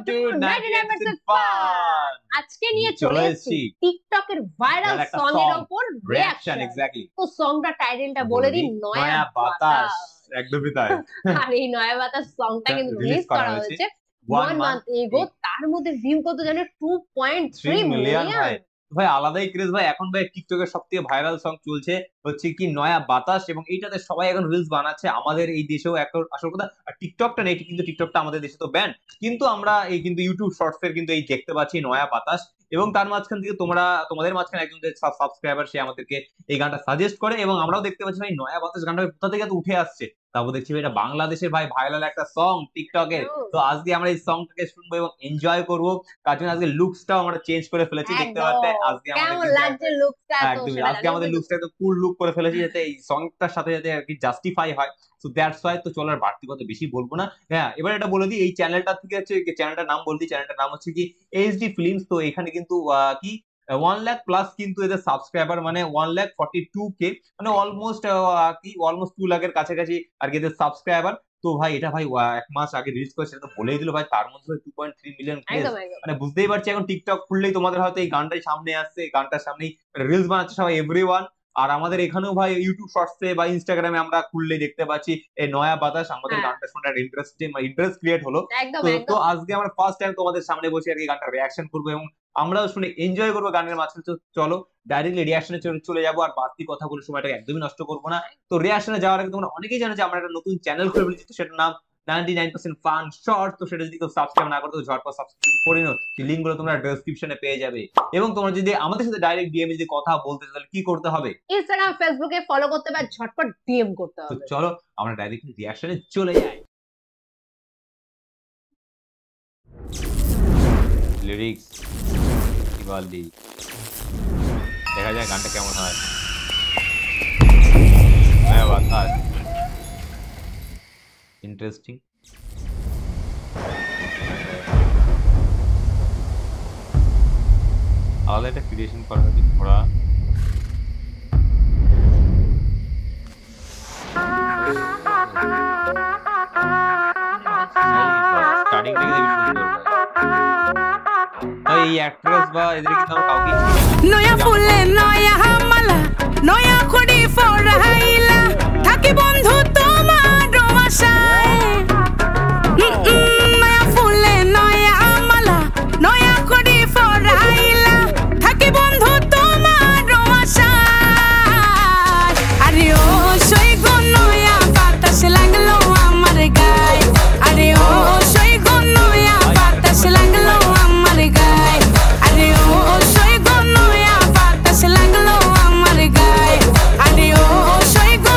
to 99% Fun. আজকে নিয়ে চলে এসেছি টিকটকের ভাইরাল সং এর উপর রিঅ্যাকশন। এক্স্যাক্টলি। তো সংটা টাইটেলটা বলে দিন, নয়া বাতাস। একদমই তাই। আর এই নয়া বাতাস সংটা কিন্তু রিলিজ করা হয়েছে 1 মান্থ এগো। তার মধ্যে ভিউ কত জানেন? 2.3 মিলিয়ন। ভাই আলাদাই ক্রেজ ভাই। এখন ভাই টিকটকের সবথেকে ভাইরাল সং চলছে হচ্ছে কি নয়া বাতাস, এবং এইটাতে সবাই এখন রিলস বানাচ্ছে। আমাদের এই দেশেও এখন আসল কথা টিকটকটা নেই, কিন্তু টিকটকটা আমাদের দেশে তো ব্যান, কিন্তু আমরা এই কিন্তু ইউটিউব শর্টস এর কিন্তু এই দেখতে পাচ্ছি নয়া বাতাস। এবং তার মাঝখান থেকে তোমাদের মাঝখানে একজন সাবস্ক্রাইবার সে আমাদেরকে এই গানটা সাজেস্ট করে, এবং আমরাও দেখতে পাচ্ছি ভাই নয়া বাতাস গানটা কোথা থেকে উঠে আসছে। তারপর দেখছি এটা বাংলাদেশের ভাই ভাইরাল একটা সং টিকটকের। তো আজকে আমরা এই সংটাকে শুনবো এবং এনজয় করবো। তার জন্য আজকে লুকসটাও আমরা চেঞ্জ করে ফেলেছি, দেখতে পাচ্ছি আজকে আমাদের লুকসটা একদম কুল লুক করে ফেলেছি, যাতে এই সংটার সাথে যাতে আর কি জাস্টিফাই হয়। So that's why. তো চলো আর বাড়তি কথা বেশি বলবো না। হ্যাঁ, এবার এটা বলে দিই, এই চ্যানেলটা থেকে হচ্ছে চ্যানেলটার নাম বলে দিই। চ্যানেলটার নাম হচ্ছে কি এইচডি ফিল্মস। তো এখানে কিন্তু কি 1 লাখ প্লাস কিন্তু এদের সাবস্ক্রাইবার, মানে 1,42,000 মানে অলমোস্ট 2 লাখের কাছাকাছি আর কি এদের সাবস্ক্রাইবার। তো ভাই এটা ভাই 1 মাস আগে রিলিজ করেছে, সেটা তো বলেই দিল ভাই। তার মধ্যে 2.3 মিলিয়ন, মানে বুঝতেই পারছি এখন টিকটক খুললেই তোমাদের হয়তো এই গানটাই সামনে আসছে, এই গানটার সামনেই রিলস বানাচ্ছে সবাই, এভরিওয়ান। আর আমাদের এখানেও ভাই ইউটিউব শর্টসে বা ইনস্টাগ্রামে আমরা খুললেই দেখতে পাচ্ছি এই নয়া বাতাস। আমাদের গানটা শুনে একটা ইন্টারেস্ট ক্রিয়েট হলো। তো আজকে আমরা ফার্স্ট টাইম তোমাদের সামনে বসে আর কি গানটা রিঅ্যাকশন করবো, এবং আমরাও শুনে এনজয় করবো গানের মাঝখানে। তো চলো ডাইরেক্টলি রিঅ্যাকশনে চলে যাবো, আর বাড়তি কথাগুলো সময়টাকে একদমই নষ্ট করবো না। তো রিঅ্যাকশনে যাওয়ার আগে তোমরা অনেকেই জানো যে আমরা একটা নতুন চ্যানেল খুলে ফেলেছি, সেটার নাম 99% ফান শর্ট। তো সেটা যদি কেউ সাবস্ক্রাইব না করতে ঝটপট সাবস্ক্রাইব করে নাও, লিংক গুলো তোমরা ডেসক্রিপশনে পেয়ে যাবে। এবং তোমরা যদি আমাদের সাথে ডাইরেক্ট ডিএম যদি কথা বলতে চাও তাহলে কি করতে হবে? ইনস্টাগ্রাম ফেসবুকে ফলো করতে বা ঝটপট ডিএম করতে হবে। তো চলো আমরা ডাইরেক্টলি রিঅ্যাকশনে চলে যাই। লিরিক্স দিওয়ালি, দেখা যায় গানটা কেমন হয়। হ্যাঁ বাতাস ইন্টারেস্টিং। আলাদা একটা ক্রিয়েশন করা হয়েছে ঘোড়া। স্টার্টিং থেকে দেখি সুন্দর ভাই। এই অ্যাক্ট্রেস বা এদের কি নাম কাউকে নয়া ফুলে নয়া মালা নয়া খড়ি ফরাইলা থাকি বন্ধু তোমার আশায়। নয়া ফুলে নয়া মালা নয়া খড়ি ফরাইলা থাকি বন্ধু তোমার আশায়। আরে ও সই গো নয়া বাতাস লাগলো আমার গায়ে। আরে ও সই গো নয়া বাতাস লাগলো আমার গায়ে। আরে ও সই গো নয়া বাতাস লাগলো আমার গায়ে। আরে ও সই গো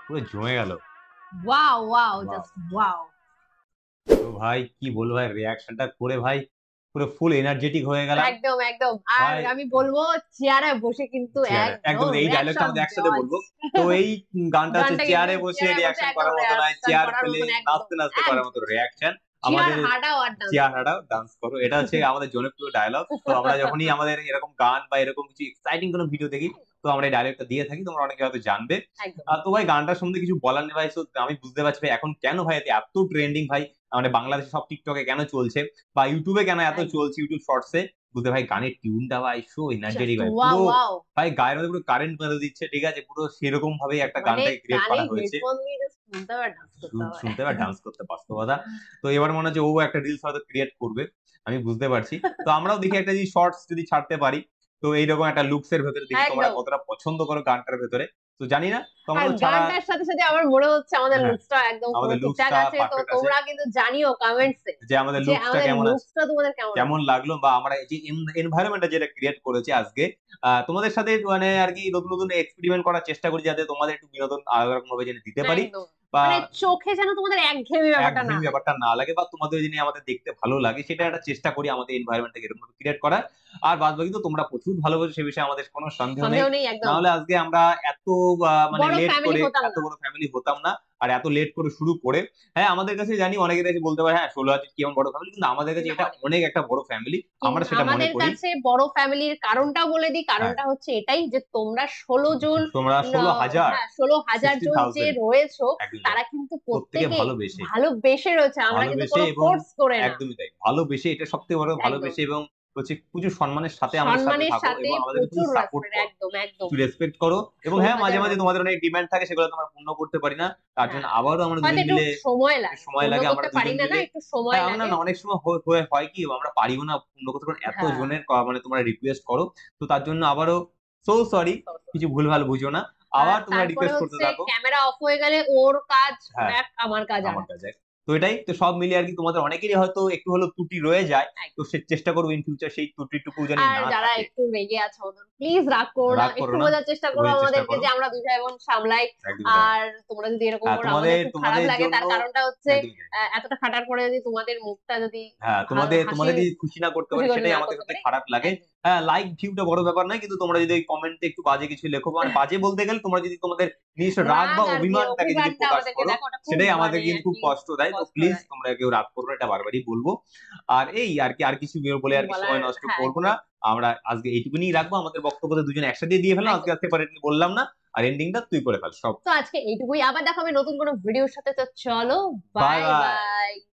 পুরো জমে গেল। Wow wow, just wow. তো ভাই কি বলবো ভাই, রিয়াকশনটা করে ভাই পুরো ফুল এনার্জেটিক হয়ে গেলাম একদম একদম। আর ভাই। আমি বলবো চেয়ারে বসে কিন্তু একদম এই ডায়লগটা আমাদের একসাথে বলবো। তো এই গানটা হচ্ছে চেয়ারে বসে রিয়াকশন করার মতো নয়, চেয়ার ফেলে নাচতে নাচতে করার মতো রিয়াকশন। আমাদের চেয়ার হাঁটাও ডান্স করো, এটা হচ্ছে আমাদের জনপ্রিয় ডায়লগ। তো আমরা যখনই আমাদের এরকম গান বা এরকম কিছু এক্সাইটিং কোনো ভিডিও দেখি, তো আমরা এই ডায়লগটা দিয়ে থাকি, তোমরা অনেকে হয়তো জানবে। তো ভাই গানটার সম্বন্ধে কিছু বলার নেই ভাই। আমি বুঝতে পারছি ভাই এখন কেন ভাই এত ট্রেন্ডিং ভাই, মানে বাংলাদেশে সব টিকটকে কেন চলছে বা ইউটিউবে কেন এত চলছে, ইউটিউব শর্টসে। বুঝতে ভাই গানের টিউনটা ভাই সো এনার্জেটিক ভাই, পুরো ভাই গায়ের মধ্যে পুরো কারেন্ট মেরে দিচ্ছে, ঠিক আছে? পুরো সেরকম ভাবে একটা গানটাকে ক্রিয়েট করা হয়েছে, শুনতে বা ডান্স করতে বাস্তবতা। তো এবার মনে হচ্ছে ও একটা রিলস হয়তো ক্রিয়েট করবে, আমি বুঝতে পারছি। তো আমরাও দেখি একটা যদি শর্টস যদি ছাড়তে পারি, তো এইরকম একটা লুকস এর ভেতরে দেখি তোমরা কতটা পছন্দ করো গানটার ভেতরে, তো জানি না। আর গানটার সাথে সাথে আমার মনে হচ্ছে আমাদের লুকসটা একদম ঠিকঠাক আছে। তো তোমরা কিন্তু জানিও কমেন্টসে যে আমাদের লুকসটা কেমন আছে, তোমাদের কেমন লাগলো, বা আমরা এই যে এনভায়রনমেন্টটা যেটা ক্রিয়েট করেছি আজকে তোমাদের সাথে মানে আর কি নতুন নতুন এক্সপেরিমেন্ট করার চেষ্টা করি, যাতে তোমাদের একটু বিনোদন আলাদা রকম ভাবে যেন দিতে পারি, বা চোখে যেন তোমাদের একঘেয়েমি ব্যাপারটা না লাগে, বা তোমাদের যিনি আমাদের দেখতে ভালো লাগে, সেটা একটা চেষ্টা করি আমাদের এনভায়রনমেন্টটাকে এরকম ভাবে ক্রিয়েট করার। আর বাদ বাকি তো তোমরা প্রচুর ভালোবাসো, সে বিষয়ে আমাদের কোনো সন্দেহ নেই। নাহলে আজকে আমরা এত মানে লেট করে এত বড় ফ্যামিলি হতাম না, আর এত লেট করে শুরু করে। হ্যাঁ আমাদের কাছে জানি অনেকের কাছে বলতে পারে হ্যাঁ 16 কেমন বড় ফ্যামিলি, কিন্তু আমাদের কাছে এটা অনেক একটা বড় ফ্যামিলি, আমরা সেটা মনে করি। আমাদের কাছে বড় ফ্যামিলির কারণটাও বলে দিই, কারণটা হচ্ছে এটাই যে তোমরা 16 জন, তোমরা 16,000 জন যে রয়েছো, তারা কিন্তু প্রত্যেকে ভালোবেসে রয়েছে, আমরা কিন্তু কোনো ফোর্স করে না। একদমই তাই, ভালোবেসে, এটা সবথেকে বড়, ভালোবেসে এবং হচ্ছে প্রচুর সম্মানের সাথে আমাদের সাথে থাকো এবং আমাদের প্রচুর সাপোর্ট করো, একটু রেসপেক্ট করো। এবং হ্যাঁ মাঝে মাঝে তোমাদের অনেক ডিমান্ড থাকে, সেগুলো তোমরা পূর্ণ করতে পারি না, তার জন্য আবারও আমরা দুজন মিলে সময় লাগে, আমরা দুজন মিলে না অনেক সময় হয় কি আমরা পারিও না পূর্ণ করতে, কারণ এত জনের মানে তোমরা রিকোয়েস্ট করো। তো তার জন্য আবারও সো সরি, কিছু ভুলভাল বুঝো না, আবার তোমরা রিকোয়েস্ট করতে থাকো। ক্যামেরা অফ হয়ে গেলে ওর কাজ আমার কাজ তো এটাই তো, সব মিলে আর কি তোমাদের অনেকেরই হয়তো একটু হলো ত্রুটি রয়ে যায়, তো সে চেষ্টা করবো ইন ফিউচার সেই ত্রুটিটুকু জানি না থাকে। যারা একটু রেগে আছে প্লিজ রাগ করো না, একটু বোঝার চেষ্টা করো আমাদেরকে যে আমরা দুই ভাই বোন সামলাই। আর তোমরা যদি এরকম করো আমাদের খুব খারাপ লাগে, তার কারণটা হচ্ছে এতটা খাটার পরে যদি তোমাদের মুখটা যদি তোমাদের যদি খুশি না করতে পারি, সেটাই আমাদের কাছে খারাপ লাগে। হ্যাঁ লাইক ভিউটা বড় ব্যাপার নয়, কিন্তু তোমরা যদি কমেন্টে একটু বাজে কিছু লেখো, মানে বাজে বলতে গেলে তোমরা যদি তোমাদের নিজস্ব রাগ বা অভিমানটাকে যদি প্রকাশ করো, সেটাই আমাদের কিন্তু খুব কষ্ট দেয়। তো প্লিজ তোমরা কেউ রাগ করো, এটা বারবারই বলবো। আর এই আর কি, আর কিছু বলে আর কি সময় নষ্ট করবো না, আমরা আজকে এইটুকুনি রাখবো। আমাদের বক্তব্য দুজন একসাথে দিয়ে ফেলাম, আজকে সেপারেটলি বললাম না, আর এন্ডিংটা তুই করে ফেল সব। তো আজকে এইটুকুই, আবার দেখা হবে নতুন কোনো ভিডিওর সাথে। তো চলো বাই বাই।